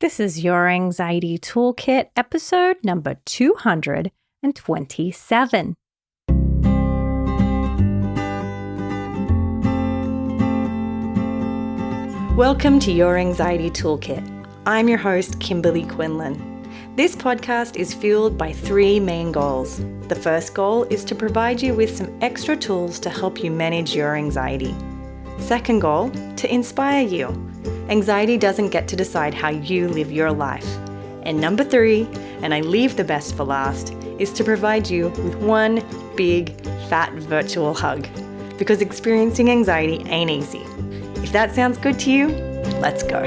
This is your Anxiety Toolkit, episode number 227. Welcome to Your Anxiety Toolkit. I'm your host, Kimberley Quinlan. This podcast is fueled by three main goals. The first goal is to provide you with some extra tools to help you manage your anxiety. Second goal, to inspire you. Anxiety doesn't get to decide how you live your life. And number three, and I leave the best for last, is to provide you with one big, fat virtual hug. Because experiencing anxiety ain't easy. If that sounds good to you, let's go.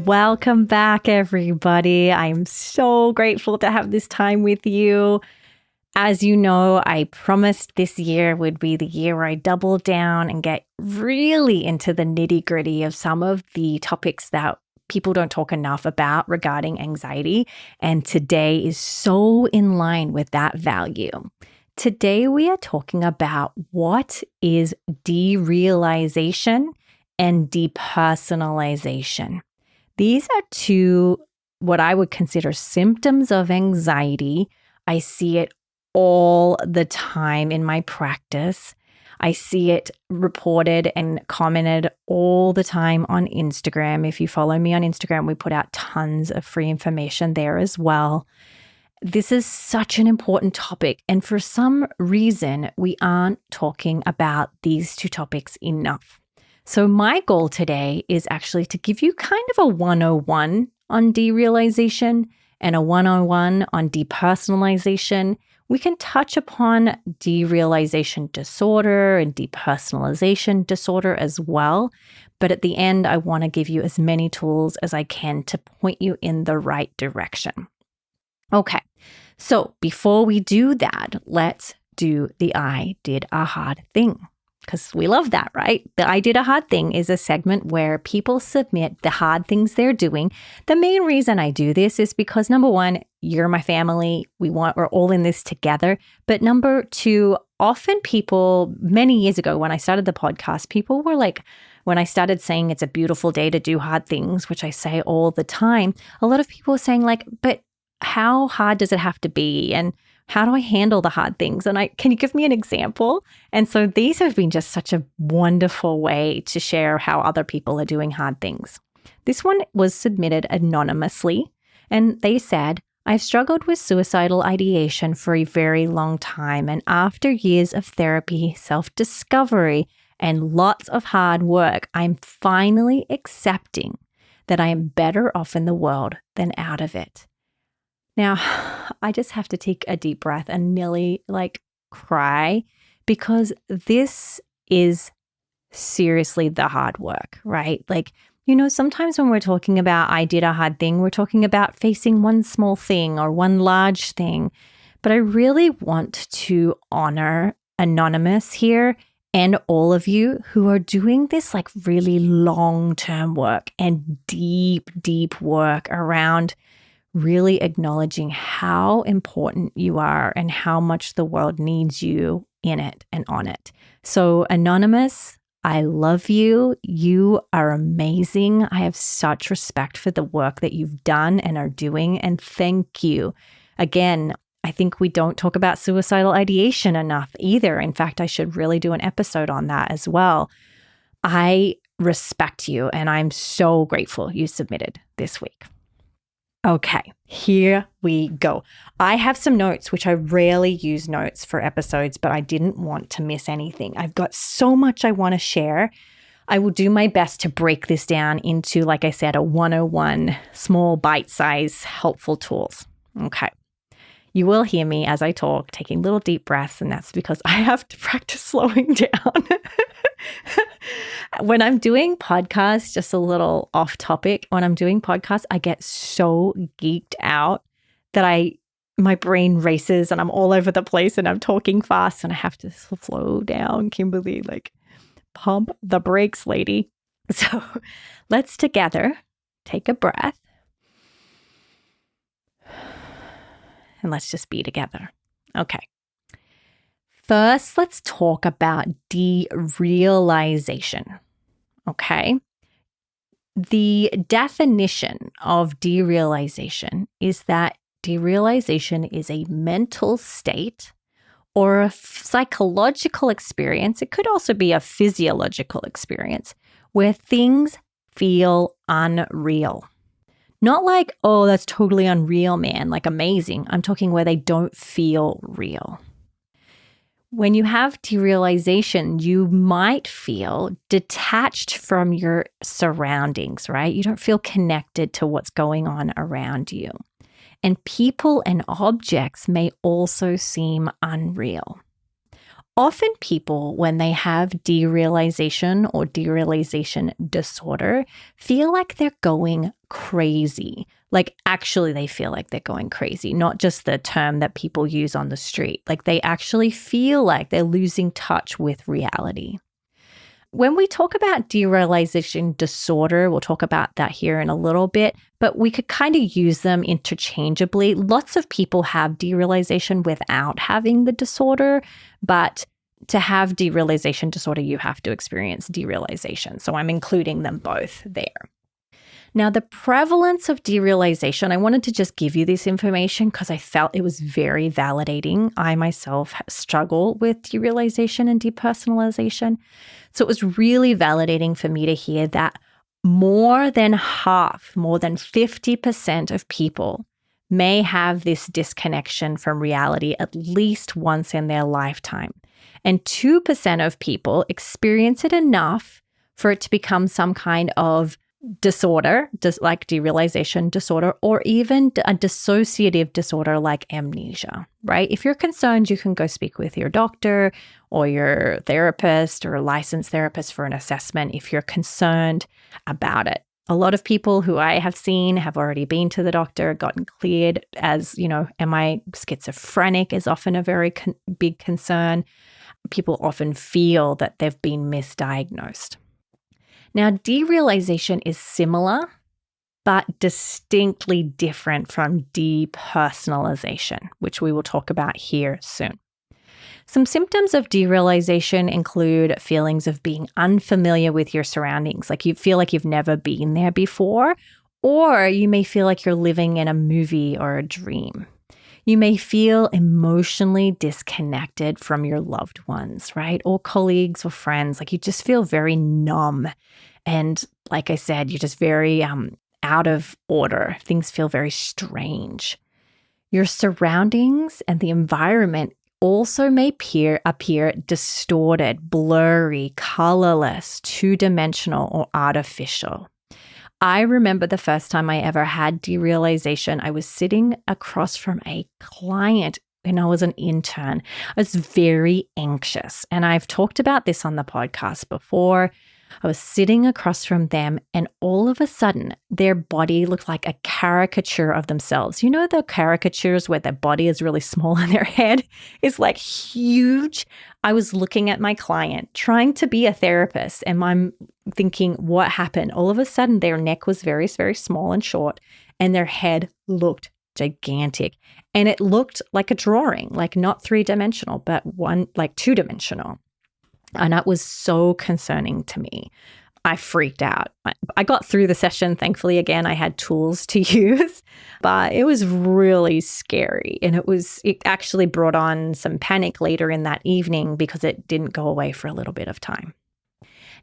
Welcome back, everybody. I'm so grateful to have this time with you. As you know, I promised this year would be the year where I double down and get really into the nitty-gritty of some of the topics that people don't talk enough about regarding anxiety. And today is so in line with that value. Today, we are talking about what is derealization and depersonalization. These are two, what I would consider symptoms of anxiety. I see it all the time in my practice. I see it reported and commented all the time on Instagram. If you follow me on Instagram, we put out tons of free information there as well. This is such an important topic, and for some reason, we aren't talking about these two topics enough. So my goal today is actually to give you kind of a 101 on derealization and a 101 on depersonalization. We can touch upon derealization disorder and depersonalization disorder as well. But at the end, I want to give you as many tools as I can to point you in the right direction. Okay, so before we do that, let's do the I did a hard thing. Because we love that, right? The I did a hard thing is a segment where people submit the hard things they're doing. The main reason I do this is because number one, you're my family. We're all in this together. But number two, often people, many years ago when I started the podcast, people were like, when I started saying it's a beautiful day to do hard things, which I say all the time, a lot of people were saying like, but how hard does it have to be? And how do I handle the hard things? And can you give me an example? And so these have been just such a wonderful way to share how other people are doing hard things. This one was submitted anonymously, and they said, I've struggled with suicidal ideation for a very long time. And after years of therapy, self-discovery, and lots of hard work, I'm finally accepting that I am better off in the world than out of it. Now, I just have to take a deep breath and nearly cry because this is seriously the hard work, right? Sometimes when we're talking about I did a hard thing, we're talking about facing one small thing or one large thing. But I really want to honor Anonymous here and all of you who are doing this really long-term work and deep, deep work around really acknowledging how important you are and how much the world needs you in it and on it. So Anonymous, I love you. You are amazing. I have such respect for the work that you've done and are doing. And thank you. Again, I think we don't talk about suicidal ideation enough either. In fact, I should really do an episode on that as well. I respect you and I'm so grateful you submitted this week. Okay, here we go. I have some notes, which I rarely use notes for episodes, but I didn't want to miss anything. I've got so much I want to share. I will do my best to break this down into, like I said, a 101, small bite-size helpful tools. Okay. You will hear me as I talk, taking little deep breaths, and that's because I have to practice slowing down. When I'm doing podcasts, just a little off topic, when I'm doing podcasts, I get so geeked out that my brain races and I'm all over the place and I'm talking fast and I have to slow down, Kimberly, pump the brakes, lady. So let's together take a breath and let's just be together. Okay. First, let's talk about derealization. Okay. The definition of derealization is that derealization is a mental state or a psychological experience. It could also be a physiological experience where things feel unreal. Not like, oh, that's totally unreal, man, like amazing. I'm talking where they don't feel real. When you have derealization, you might feel detached from your surroundings, right? You don't feel connected to what's going on around you. And people and objects may also seem unreal. Often people, when they have derealization or derealization disorder, feel like they're going crazy. Like actually they feel like they're going crazy, not just the term that people use on the street. Like they actually feel like they're losing touch with reality. When we talk about derealization disorder, we'll talk about that here in a little bit, but we could kind of use them interchangeably. Lots of people have derealization without having the disorder, but to have derealization disorder, you have to experience derealization. So I'm including them both there. Now, the prevalence of derealization, I wanted to just give you this information because I felt it was very validating. I myself struggle with derealization and depersonalization. So it was really validating for me to hear that more than 50% of people may have this disconnection from reality at least once in their lifetime. And 2% of people experience it enough for it to become some kind of disorder, like derealization disorder, or even a dissociative disorder like amnesia, right? If you're concerned, you can go speak with your doctor or your therapist or a licensed therapist for an assessment if you're concerned about it. A lot of people who I have seen have already been to the doctor, gotten cleared as, am I schizophrenic is often a very big concern. People often feel that they've been misdiagnosed. Now, derealization is similar, but distinctly different from depersonalization, which we will talk about here soon. Some symptoms of derealization include feelings of being unfamiliar with your surroundings, like you feel like you've never been there before, or you may feel like you're living in a movie or a dream. You may feel emotionally disconnected from your loved ones, right? Or colleagues or friends. Like you just feel very numb. And like I said, you're just very out of order. Things feel very strange. Your surroundings and the environment also may appear distorted, blurry, colorless, two-dimensional, or artificial. I remember the first time I ever had derealization. I was sitting across from a client when I was an intern. I was very anxious. And I've talked about this on the podcast before. I was sitting across from them and all of a sudden their body looked like a caricature of themselves. You know the caricatures where their body is really small and their head is like huge? I was looking at my client trying to be a therapist and I'm thinking, what happened? All of a sudden their neck was very, very small and short and their head looked gigantic. And it looked like a drawing, like not three-dimensional, but two-dimensional. And that was so concerning to me. I freaked out. I got through the session. Thankfully, again, I had tools to use, but it was really scary. And it actually brought on some panic later in that evening because it didn't go away for a little bit of time.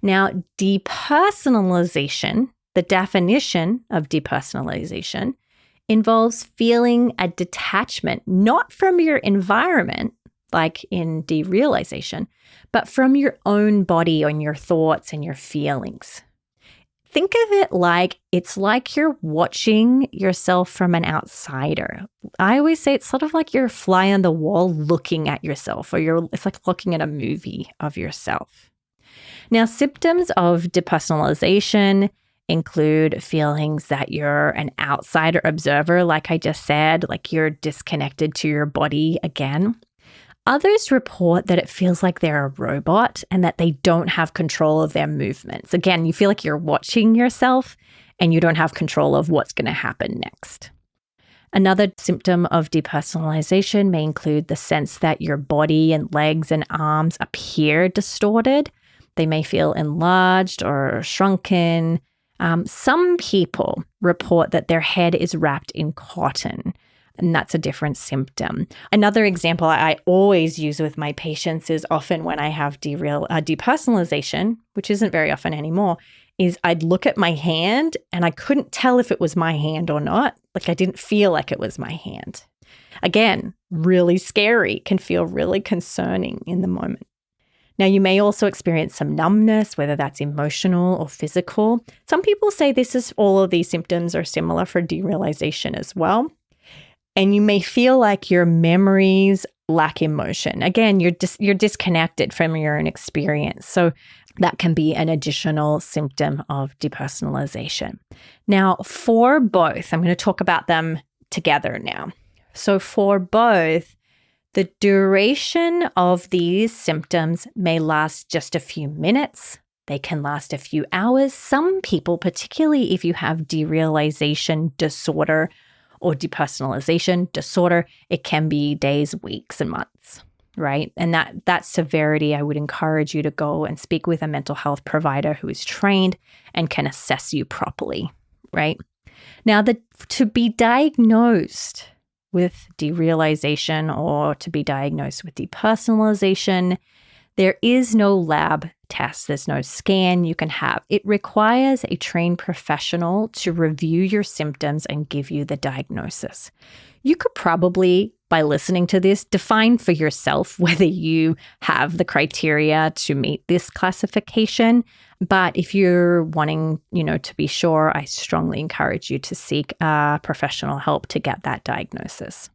Now, depersonalization, the definition of depersonalization, involves feeling a detachment, not from your environment, like in derealization, but from your own body and your thoughts and your feelings. Think of it like it's like you're watching yourself from an outsider. I always say it's sort of like you're a fly on the wall looking at yourself, it's like looking at a movie of yourself. Now, symptoms of depersonalization include feelings that you're an outsider observer, like I just said, like you're disconnected to your body again. Others report that it feels like they're a robot and that they don't have control of their movements. Again, you feel like you're watching yourself and you don't have control of what's going to happen next. Another symptom of depersonalization may include the sense that your body and legs and arms appear distorted. They may feel enlarged or shrunken. Some people report that their head is wrapped in cotton, and that's a different symptom. Another example I always use with my patients is often when I have depersonalization, which isn't very often anymore, is I'd look at my hand and I couldn't tell if it was my hand or not. Like I didn't feel like it was my hand. Again, really scary, can feel really concerning in the moment. Now, you may also experience some numbness, whether that's emotional or physical. Some people say all of these symptoms are similar for derealization as well. And you may feel like your memories lack emotion. Again, you're disconnected from your own experience. So that can be an additional symptom of depersonalization. Now, for both, I'm going to talk about them together now. So for both, the duration of these symptoms may last just a few minutes. They can last a few hours. Some people, particularly if you have derealization disorder or depersonalization disorder, it can be days, weeks, and months, right? And that severity, I would encourage you to go and speak with a mental health provider who is trained and can assess you properly, right? Now, to be diagnosed with derealization or to be diagnosed with depersonalization, there is no lab test. There's no scan you can have. It requires a trained professional to review your symptoms and give you the diagnosis. You could probably, by listening to this, define for yourself whether you have the criteria to meet this classification. But if you're wanting, to be sure, I strongly encourage you to seek professional help to get that diagnosis.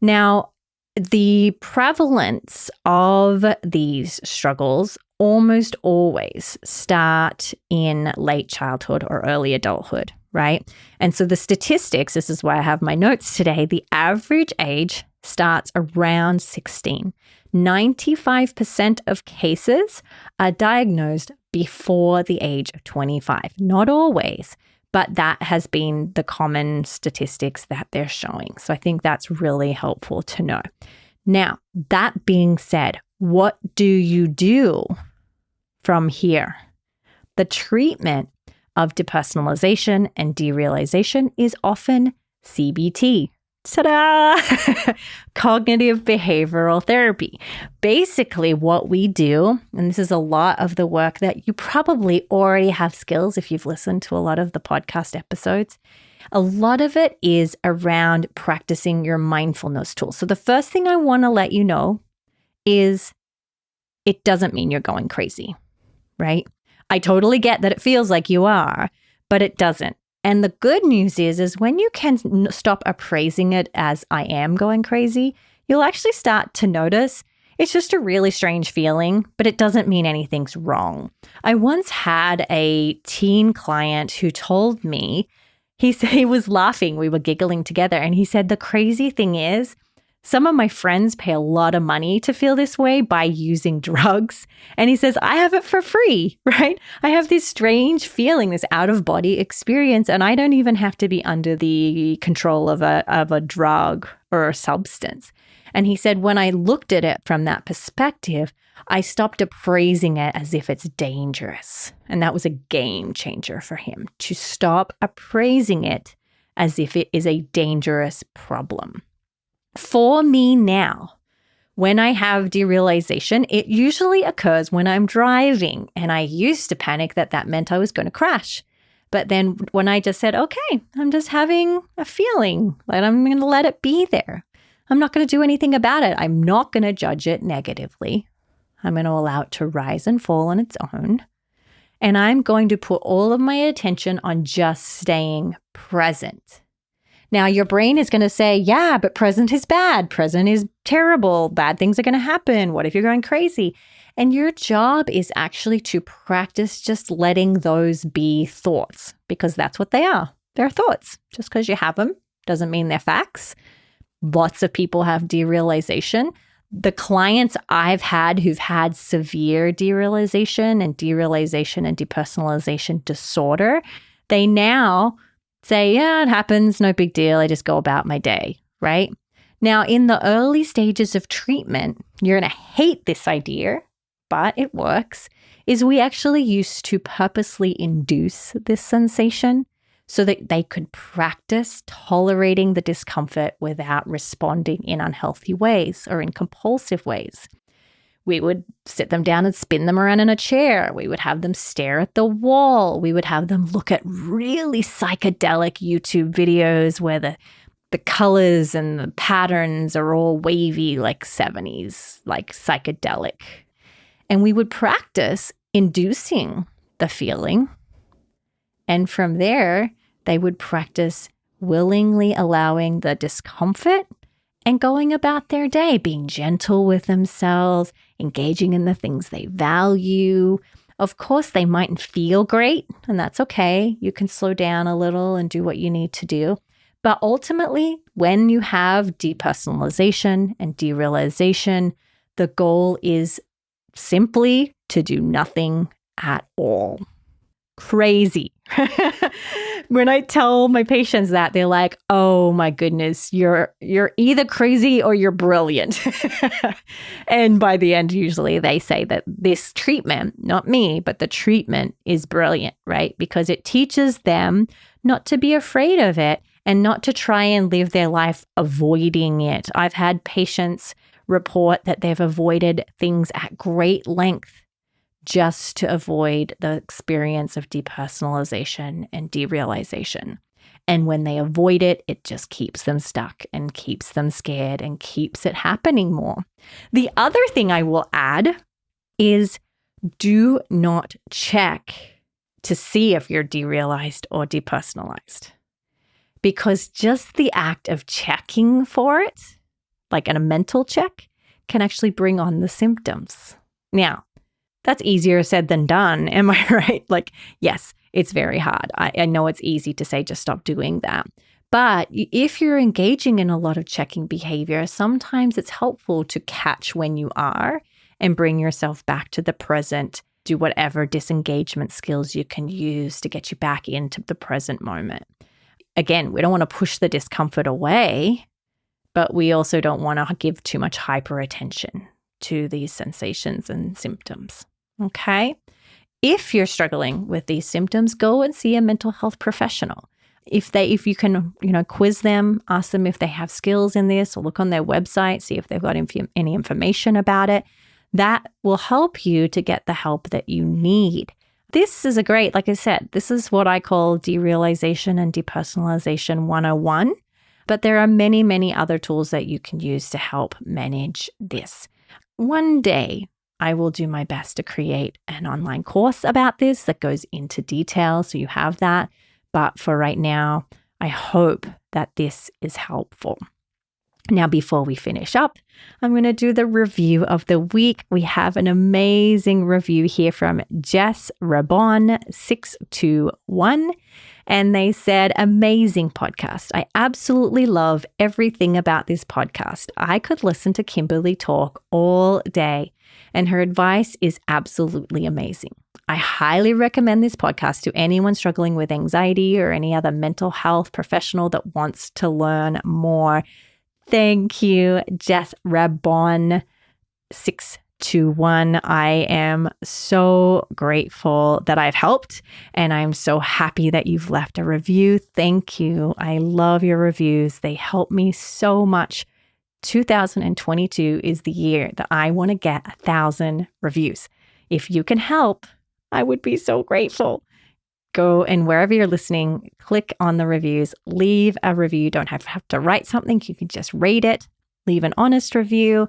Now, the prevalence of these struggles almost always start in late childhood or early adulthood, right? And so the statistics, this is why I have my notes today, the average age starts around 16. 95% of cases are diagnosed before the age of 25. Not always, but that has been the common statistics that they're showing. So I think that's really helpful to know. Now, that being said, what do you do from here? The treatment of depersonalization and derealization is often CBT. Ta-da! Cognitive behavioral therapy. Basically, what we do, and this is a lot of the work that you probably already have skills if you've listened to a lot of the podcast episodes, a lot of it is around practicing your mindfulness tools. So the first thing I want to let you know is it doesn't mean you're going crazy, right? I totally get that it feels like you are, but it doesn't. And the good news is when you can stop appraising it as I am going crazy, you'll actually start to notice it's just a really strange feeling, but it doesn't mean anything's wrong. I once had a teen client who told me, he said he was laughing, we were giggling together, and he said, the crazy thing is, some of my friends pay a lot of money to feel this way by using drugs. And he says, I have it for free, right? I have this strange feeling, this out-of-body experience, and I don't even have to be under the control of a drug or a substance. And he said, when I looked at it from that perspective, I stopped appraising it as if it's dangerous. And that was a game changer for him, to stop appraising it as if it is a dangerous problem. For me now, when I have derealization, it usually occurs when I'm driving, and I used to panic that meant I was going to crash. But then when I just said, okay, I'm just having a feeling, and I'm going to let it be there. I'm not going to do anything about it. I'm not going to judge it negatively. I'm going to allow it to rise and fall on its own. And I'm going to put all of my attention on just staying present. Now, your brain is going to say, yeah, but present is bad. Present is terrible. Bad things are going to happen. What if you're going crazy? And your job is actually to practice just letting those be thoughts, because that's what they are. They're thoughts. Just because you have them doesn't mean they're facts. Lots of people have derealization. The clients I've had who've had severe derealization and depersonalization disorder, they now say, yeah, it happens, no big deal, I just go about my day, right? Now, in the early stages of treatment, you're going to hate this idea, but it works, is we actually used to purposely induce this sensation so that they could practice tolerating the discomfort without responding in unhealthy ways or in compulsive ways. We would sit them down and spin them around in a chair. We would have them stare at the wall. We would have them look at really psychedelic YouTube videos where the colors and the patterns are all wavy like 70s, like psychedelic. And we would practice inducing the feeling. And from there, they would practice willingly allowing the discomfort and going about their day, being gentle with themselves, engaging in the things they value. Of course, they mightn't feel great, and that's okay. You can slow down a little and do what you need to do. But ultimately, when you have depersonalization and derealization, the goal is simply to do nothing at all. Crazy. When I tell my patients that, they're like, oh my goodness, you're either crazy or you're brilliant. And by the end, usually they say that this treatment, not me, but the treatment is brilliant, right? Because it teaches them not to be afraid of it and not to try and live their life avoiding it. I've had patients report that they've avoided things at great length just to avoid the experience of depersonalization and derealization. And when they avoid it, it just keeps them stuck and keeps them scared and keeps it happening more. The other thing I will add is do not check to see if you're derealized or depersonalized. Because just the act of checking for it, like in a mental check, can actually bring on the symptoms. Now, that's easier said than done. Am I right? Like, yes, it's very hard. I know it's easy to say, just stop doing that. But if you're engaging in a lot of checking behavior, sometimes it's helpful to catch when you are and bring yourself back to the present. Do whatever disengagement skills you can use to get you back into the present moment. Again, we don't want to push the discomfort away, but we also don't want to give too much hyper attention to these sensations and symptoms. Okay? If you're struggling with these symptoms, go and see a mental health professional. If you can, quiz them, ask them if they have skills in this, or look on their website, see if they've got any information about it. That will help you to get the help that you need. This is like I said, this is what I call derealization and depersonalization 101. But there are many, many other tools that you can use to help manage this. One day, I will do my best to create an online course about this that goes into detail, so you have that. But for right now, I hope that this is helpful. Now, before we finish up, I'm going to do the review of the week. We have an amazing review here from Jess Rabon 621. And they said, amazing podcast. I absolutely love everything about this podcast. I could listen to Kimberley talk all day, and her advice is absolutely amazing. I highly recommend this podcast to anyone struggling with anxiety or any other mental health professional that wants to learn more. Thank you, Jess Rabon 621. I am so grateful that I've helped, and I'm so happy that you've left a review. Thank you. I love your reviews. They help me so much. 2022 is the year that I want to get 1,000 reviews. If you can help, I would be so grateful. Go and wherever you're listening, click on the reviews, leave a review. You don't have to write something. You can just rate it, leave an honest review.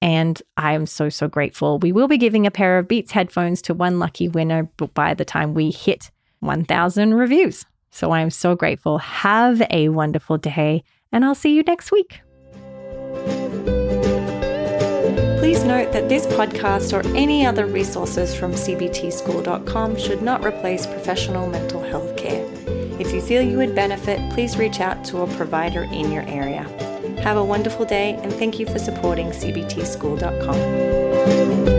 And I'm so, so grateful. We will be giving a pair of Beats headphones to one lucky winner by the time we hit 1,000 reviews. So I'm so grateful. Have a wonderful day, and I'll see you next week. Please note that this podcast or any other resources from cbtschool.com should not replace professional mental health care. If you feel you would benefit, please reach out to a provider in your area. Have a wonderful day, and thank you for supporting cbtschool.com.